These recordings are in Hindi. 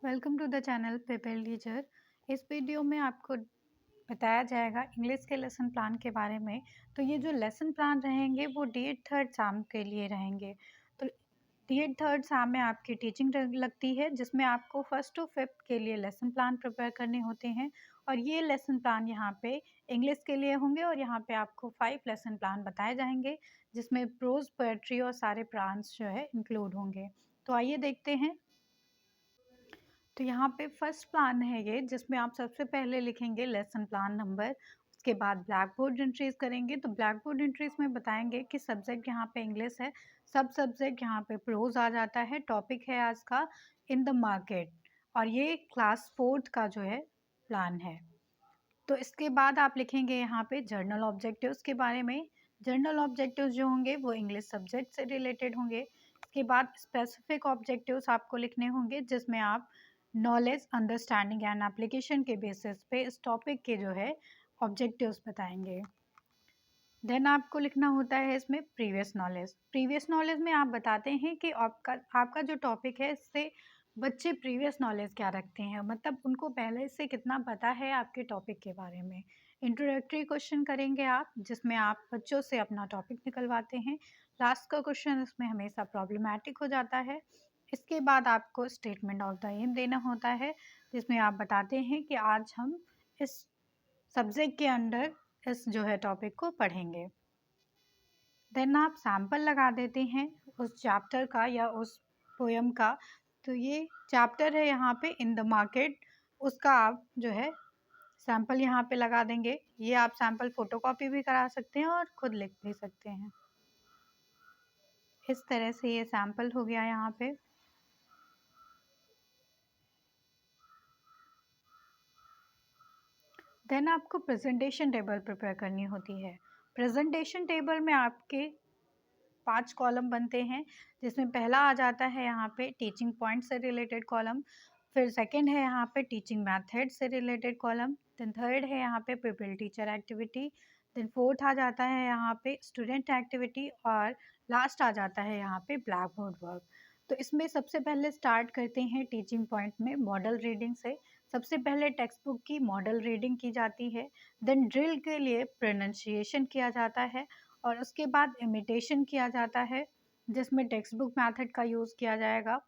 Welcome to the channel people teacher. इस वीडियो में आपको बताया जाएगा इंग्लिश के लेसन प्लान के बारे में। तो ये जो लेसन प्लान रहेंगे वो डी.एड थर्ड साम के लिए रहेंगे। तो डी.एड थर्ड साम में आपकी टीचिंग लगती है, जिसमें आपको फर्स्ट टू फिफ्थ के लिए लेसन प्लान प्रिपेयर करने होते हैं। और ये लेसन प्लान यहाँ पे इंग्लिश के लिए होंगे और यहाँ पे आपको 5 लेसन प्लान बताए जाएंगे, जिसमें प्रोज, पोएट्री और सारे प्लान्स जो है इंक्लूड होंगे। तो आइए देखते हैं। तो यहाँ पे फर्स्ट प्लान है ये, जिसमें आप सबसे पहले लिखेंगे लेसन प्लान नंबर। उसके बाद ब्लैक बोर्ड एंट्रीज करेंगे। तो ब्लैक बोर्ड एंट्रीज में बताएंगे कि सब्जेक्ट यहाँ पे इंग्लिश है, सब सब्जेक्ट यहाँ पे प्रोज आ जाता है। टॉपिक है आज का इन द मार्केट, और ये क्लास 4th का जो है प्लान है। तो इसके बाद आप लिखेंगे यहाँ पे जर्नल ऑब्जेक्टिव्स के बारे में। जर्नल ऑब्जेक्टिव्स जो होंगे वो इंग्लिश सब्जेक्ट से रिलेटेड होंगे। इसके बाद स्पेसिफिक ऑब्जेक्टिव्स आपको लिखने होंगे, जिसमें आप नॉलेज, अंडरस्टैंडिंग एंड एप्लीकेशन के बेसिस पे इस टॉपिक के जो है ऑब्जेक्टिव्स बताएंगे। देन आपको लिखना होता है इसमें प्रीवियस नॉलेज। प्रीवियस नॉलेज में आप बताते हैं कि आपका जो टॉपिक है, इससे बच्चे प्रीवियस नॉलेज क्या रखते हैं, मतलब उनको पहले से कितना पता है आपके टॉपिक के बारे में। इंट्रोडक्टरी क्वेश्चन करेंगे आप, जिसमें आप बच्चों से अपना टॉपिक निकलवाते हैं। लास्ट का क्वेश्चन इसमें हमेशा प्रॉब्लमैटिक हो जाता है। इसके बाद आपको स्टेटमेंट ऑफ द एम देना होता है, जिसमें आप बताते हैं कि आज हम इस सब्जेक्ट के अंडर इस जो है टॉपिक को पढ़ेंगे। देन आप सैम्पल लगा देते हैं उस चैप्टर का या उस पोएम का। तो ये चैप्टर है यहाँ पे इन द मार्केट, उसका आप जो है सैम्पल यहाँ पे लगा देंगे। ये आप सैम्पल फोटोकॉपी भी करा सकते हैं और खुद लिख भी सकते हैं। इस तरह से ये सैम्पल हो गया यहाँ पे। देन आपको प्रेजेंटेशन टेबल प्रिपेयर करनी होती है। प्रेजेंटेशन टेबल में आपके 5 कॉलम बनते हैं, जिसमें पहला आ जाता है यहाँ पे टीचिंग पॉइंट से रिलेटेड कॉलम। फिर सेकंड है यहाँ पे टीचिंग मेथड से रिलेटेड कॉलम। देन थर्ड है यहाँ पे people teacher activity. Then fourth आ जाता है यहाँ पे स्टूडेंट एक्टिविटी, और लास्ट आ जाता है यहाँ पे ब्लैक बोर्ड वर्क। तो इसमें सबसे पहले स्टार्ट करते हैं टीचिंग पॉइंट में मॉडल रीडिंग से। सबसे पहले टेक्स्ट बुक की मॉडल रीडिंग की जाती है। देन ड्रिल के लिए प्रोनाउंसिएशन किया जाता है, और उसके बाद इमिटेशन किया जाता है, जिसमें टेक्स्ट बुक मेथड का यूज़ किया जाएगा।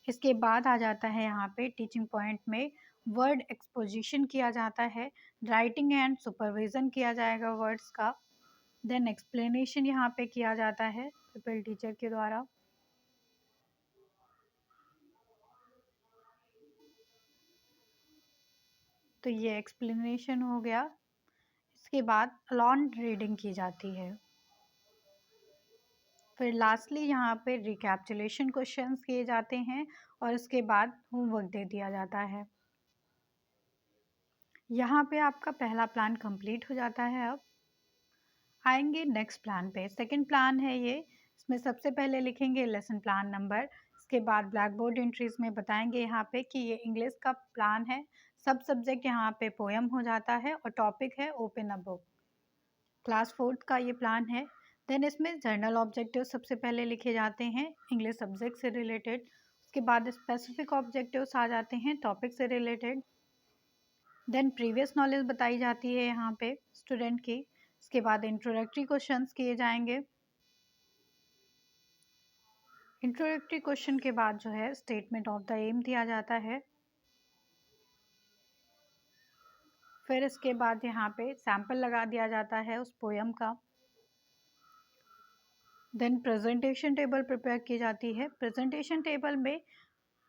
इसके बाद आ जाता है यहाँ पे टीचिंग पॉइंट में वर्ड एक्सपोजिशन किया जाता है, राइटिंग एंड सुपरविज़न किया जाएगा वर्ड्स का। देन एक्सप्लेनेशन यहाँ पे किया जाता है पीपल टीचर के द्वारा। तो ये एक्सप्लेनेशन हो गया। इसके बाद अलॉन रीडिंग की जाती है। फिर लास्टली यहाँ पे रिकैप्चुलेशन क्वेश्चंस किए जाते हैं, और उसके बाद होमवर्क दे दिया जाता है। यहाँ पे आपका पहला प्लान कंप्लीट हो जाता है। अब आएंगे नेक्स्ट प्लान पे। सेकंड प्लान है ये। इसमें सबसे पहले लिखेंगे लेसन प्लान नंबर। इसके बाद ब्लैक बोर्ड एंट्रीज में बताएंगे यहाँ पे कि ये इंग्लिश का प्लान है। सब सब्जेक्ट यहाँ पे पोएम हो जाता है, और टॉपिक है open a book. Class 4th का ये प्लान है। देन इसमें जर्नल ऑब्जेक्टिव सबसे पहले लिखे जाते हैं इंग्लिश सब्जेक्ट से रिलेटेड। उसके बाद स्पेसिफिक ऑब्जेक्टिव्स आ जाते हैं टॉपिक से रिलेटेड। देन प्रीवियस नॉलेज बताई जाती है यहाँ पे स्टूडेंट की। इसके बाद इंट्रोडक्टरी क्वेश्चंस किए जाएंगे। इंट्रोडक्टरी क्वेश्चन के बाद जो है स्टेटमेंट ऑफ द एम दिया जाता है। फिर इसके बाद यहाँ पे सैम्पल लगा दिया जाता है उस पोएम का। देन प्रेजेंटेशन टेबल प्रिपेयर की जाती है। प्रेजेंटेशन टेबल में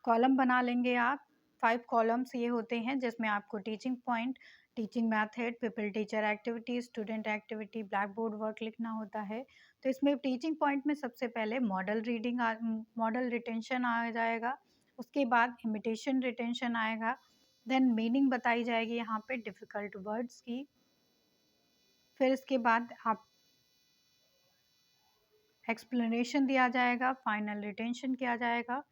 कॉलम बना लेंगे आप। 5 कॉलम्स ये होते हैं, जिसमें आपको teaching point, teaching method, people teacher activity, student activity, black board work लिखना होता है। तो इसमें टीचिंग पॉइंट में सबसे पहले मॉडल रीडिंग, मॉडल रिटेंशन आ जाएगा। उसके बाद इमिटेशन रिटेंशन आएगा। देन मीनिंग बताई जाएगी यहाँ पे डिफ़िकल्ट वर्ड्स की। फिर इसके बाद आप एक्सप्लेनेशन दिया जाएगा, फाइनल रिटेंशन किया जाएगा।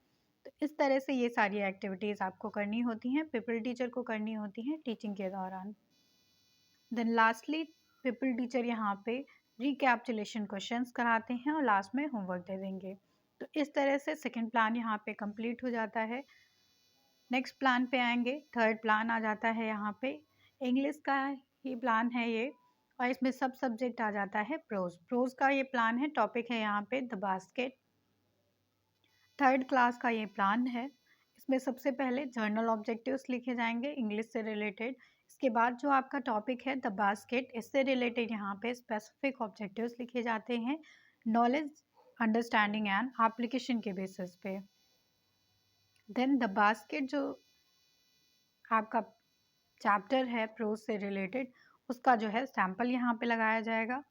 तो इस तरह से ये सारी एक्टिविटीज़ आपको करनी होती हैं, पीपल टीचर को करनी होती हैं टीचिंग के दौरान। देन लास्टली पीपल टीचर यहाँ पे रिकैप्चुलेशन क्वेश्चंस कराते हैं, और लास्ट में होमवर्क दे देंगे। तो इस तरह से सेकंड प्लान यहाँ पे कंप्लीट हो जाता है। नेक्स्ट प्लान पे आएंगे, थर्ड प्लान आ जाता है यहाँ पे, इंग्लिश का ही प्लान है ये, और इसमें सब सब्जेक्ट आ जाता है प्रोज। प्रोज का ये प्लान है, टॉपिक है यहाँ पे द बास्केट। थर्ड क्लास का ये प्लान है, इसमें सबसे पहले जर्नल ऑब्जेक्टिव्स लिखे जाएंगे इंग्लिश से रिलेटेड। इसके बाद जो आपका टॉपिक है द बास्केट, इससे रिलेटेड यहाँ पे स्पेसिफिक ऑब्जेक्टिव्स लिखे जाते हैं नॉलेज, अंडरस्टैंडिंग एंड एप्लीकेशन के बेसिस पे। देन द बास्केट जो आपका चैप्टर है प्रोज से रिलेटेड, उसका जो है सैंपल यहाँ पे लगाया जाएगा।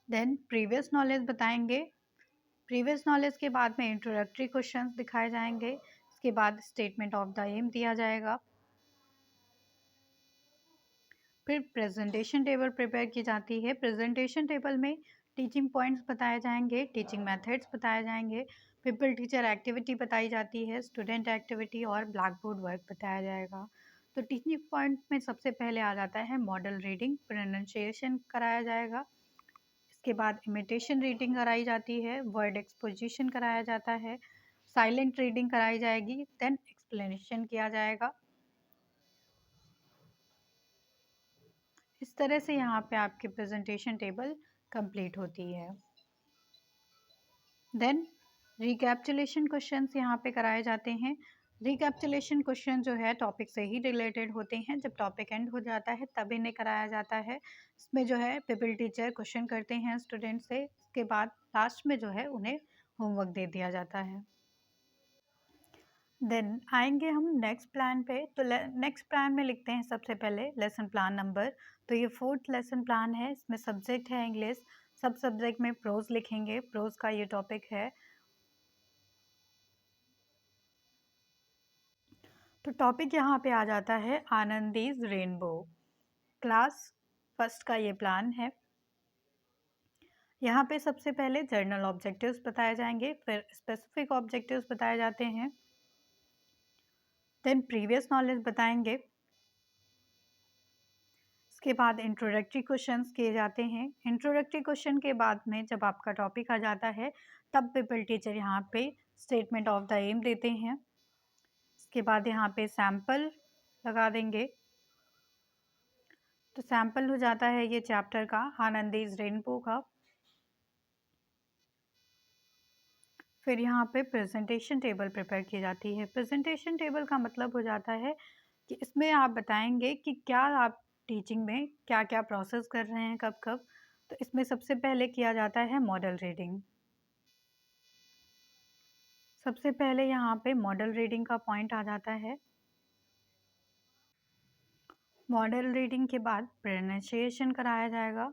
देन प्रीवियस नॉलेज बताएंगे, प्रीवियस नॉलेज के बाद में इंट्रोडक्टरी क्वेश्चंस दिखाए जाएंगे, इसके बाद स्टेटमेंट ऑफ द एम दिया जाएगा, फिर प्रेजेंटेशन टेबल प्रिपेयर की जाती है। प्रेजेंटेशन टेबल में टीचिंग पॉइंट्स बताए जाएंगे, टीचिंग मेथड्स बताए जाएंगे, पीपल टीचर एक्टिविटी बताई जाती है, स्टूडेंट एक्टिविटी और ब्लैक बोर्ड वर्क बताया जाएगा। तो टीचिंग पॉइंट में सबसे पहले आ जाता है मॉडल रीडिंग, प्रोनाउंसिएशन कराया जाएगा, इसके बाद इमिटेशन रीडिंग कराई जाती है, वर्ड एक्सपोजिशन कराया जाता है, साइलेंट रीडिंग कराई जाएगी, देन एक्सप्लेनेशन किया जाएगा। इस तरह से यहाँ पे आपकी प्रेजेंटेशन टेबल कंप्लीट होती है। देन रिकैप्चुलेशन क्वेश्चंस यहाँ पे कराए जाते हैं। रिकैप्चुलेशन क्वेश्चन जो है टॉपिक से ही रिलेटेड होते हैं, जब टॉपिक एंड हो जाता है तब इन्हें कराया जाता है। इसमें जो है पीपल टीचर क्वेश्चन करते हैं स्टूडेंट से, इसके बाद लास्ट में जो है उन्हें होमवर्क दे दिया जाता है। देन आएंगे हम नेक्स्ट प्लान पे, तो नेक्स्ट प्लान में लिखते हैं सबसे पहले लेसन प्लान नंबर। तो ये फोर्थ लेसन प्लान है, इसमें सब्जेक्ट है इंग्लिश, सब सब्जेक्ट में प्रोज लिखेंगे, प्रोज का ये टॉपिक है। तो टॉपिक यहाँ पे आ जाता है आनंदीज रेनबो, क्लास फर्स्ट का ये प्लान है। यहाँ पे सबसे पहले जर्नल ऑब्जेक्टिव्स बताए जाएंगे, फिर स्पेसिफिक ऑब्जेक्टिव्स बताए जाते हैं, देन प्रीवियस नॉलेज बताएंगे, इसके बाद इंट्रोडक्टरी क्वेश्चंस किए जाते हैं। इंट्रोडक्टरी क्वेश्चन के बाद में जब आपका टॉपिक आ जाता है तब पीपल टीचर यहाँ पे स्टेटमेंट ऑफ द एम देते हैं, इसके बाद यहाँ पे सैम्पल लगा देंगे। तो सैम्पल हो जाता है ये चैप्टर का आनंदीज रेनबो का। फिर यहाँ पे प्रेजेंटेशन टेबल प्रिपेयर की जाती है। प्रेजेंटेशन टेबल का मतलब हो जाता है कि इसमें आप बताएंगे कि क्या आप टीचिंग में क्या क्या प्रोसेस कर रहे हैं, कब कब। तो इसमें सबसे पहले किया जाता है मॉडल रीडिंग। सबसे पहले यहाँ पे मॉडल रीडिंग का पॉइंट आ जाता है। मॉडल रीडिंग के बाद प्रोनाउंसिएशन कराया जाएगा,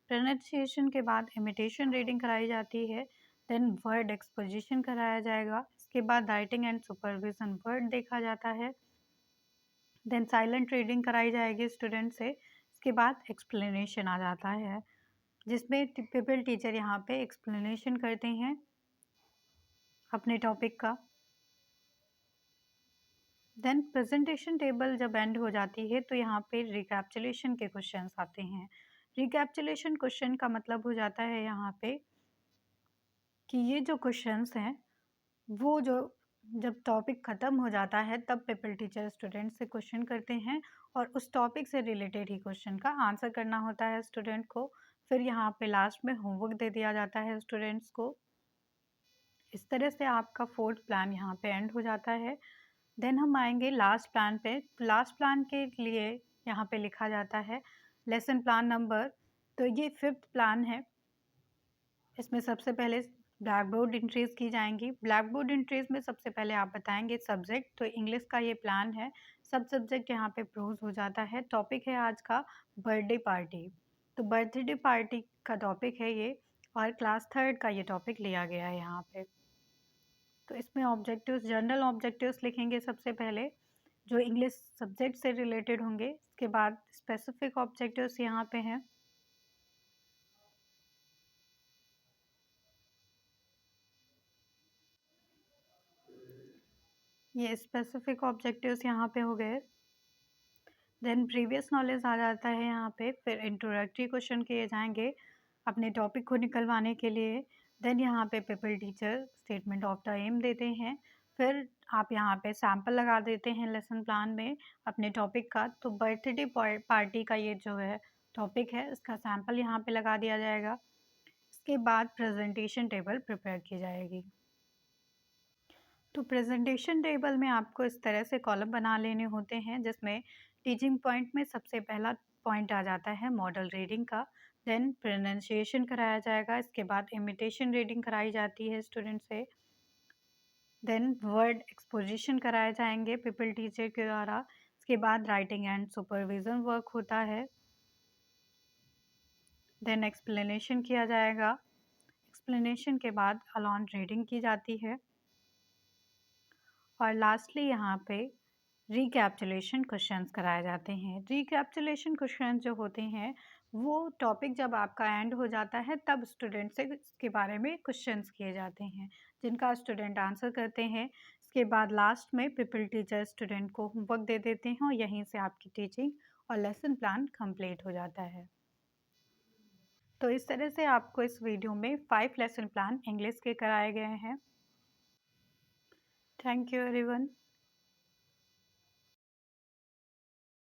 प्रोनाउंसिएशन के बाद इमिटेशन रीडिंग कराई जाती है, देन वर्ड एक्सपोजिशन कराया जाएगा, इसके बाद राइटिंग एंड सुपरविजन वर्ड देखा जाता है, देन साइलेंट रीडिंग कराई जाएगी स्टूडेंट से, इसके बाद एक्सप्लेनेशन आ जाता है जिसमें पीपल टीचर यहाँ पे एक्सप्लेनेशन करते हैं अपने टॉपिक का। देन प्रेजेंटेशन टेबल जब एंड हो जाती है तो यहाँ पे रिकैप्चुलेशन के क्वेश्चंस आते हैं। रिकैप्चुलेशन क्वेश्चन का मतलब हो जाता है यहाँ पे कि ये जो क्वेश्चंस हैं वो जो जब टॉपिक ख़त्म हो जाता है तब पीपल टीचर स्टूडेंट से क्वेश्चन करते हैं और उस टॉपिक से रिलेटेड ही क्वेश्चन का आंसर करना होता है स्टूडेंट को। फिर यहाँ पे लास्ट में होमवर्क दे दिया जाता है स्टूडेंट्स को। इस तरह से आपका फोर्थ प्लान यहाँ पे एंड हो जाता है। देन हम आएंगे लास्ट प्लान पे। लास्ट प्लान के लिए यहाँ पे लिखा जाता है लेसन प्लान नंबर। तो ये फिफ्थ प्लान है, इसमें सबसे पहले ब्लैक बोर्ड एंट्रीज की जाएंगी। ब्लैक बोर्ड एंट्रीज में सबसे पहले आप बताएंगे सब्जेक्ट, तो इंग्लिश का ये प्लान है, सब सब्जेक्ट यहाँ पे प्रोज हो जाता है। टॉपिक है आज का बर्थडे पार्टी, तो बर्थडे पार्टी का टॉपिक है ये, और क्लास थर्ड का ये टॉपिक लिया गया है यहाँ पे। तो इसमें ऑब्जेक्टिव्स, जनरल ऑब्जेक्टिव्स लिखेंगे सबसे पहले जो इंग्लिश सब्जेक्ट से रिलेटेड होंगे, इसके बाद स्पेसिफिक ऑब्जेक्टिव्स यहाँ पे हैं। ये स्पेसिफिक ऑब्जेक्टिव्स यहाँ पे हो गए। देन प्रीवियस नॉलेज आ जाता है यहाँ पे, फिर इंट्रोडक्टरी क्वेश्चन किए जाएंगे अपने टॉपिक को निकलवाने के लिए। देन यहाँ पे people teacher statement of the M देते हैं। फिर आप यहाँ पे सैम्पल लगा देते हैं लेसन प्लान में अपने टॉपिक का। तो बर्थडे पार्टी का ये जो है टॉपिक है, इसका सैम्पल यहाँ पे लगा दिया जाएगा। इसके बाद प्रेजेंटेशन टेबल प्रिपेयर की जाएगी। तो प्रेजेंटेशन टेबल में आपको इस तरह से कॉलम बना लेने होते हैं, जिसमें टीचिंग पॉइंट में सबसे पहला पॉइंट आ जाता है मॉडल रीडिंग का। देन प्रोनाउंसिएशन कराया जाएगा। इसके बाद इमिटेशन रीडिंग कराई जाती है स्टूडेंट से। देन वर्ड एक्सपोजिशन कराए जाएंगे पीपल टीचर के द्वारा। इसके बाद राइटिंग एंड सुपरविजन वर्क होता है। देन एक्सप्लेनेशन किया जाएगा। एक्सप्लेनेशन के बाद अलॉन रीडिंग की जाती है। और लास्टली यहाँ पे रिकैप्चुलेशन क्वेश्चंस कराए जाते हैं। रिकैप्चुलेशन क्वेश्चंस जो होते हैं वो टॉपिक जब आपका एंड हो जाता है तब स्टूडेंट से इसके बारे में क्वेश्चंस किए जाते हैं, जिनका स्टूडेंट आंसर करते हैं। इसके बाद लास्ट में पीपल टीचर स्टूडेंट को होमवर्क दे देते हैं और यहीं से आपकी टीचिंग और लेसन प्लान कंप्लीट हो जाता है। तो इस तरह से आपको इस वीडियो में 5 लेसन प्लान इंग्लिश के कराए गए हैं। Thank you everyone.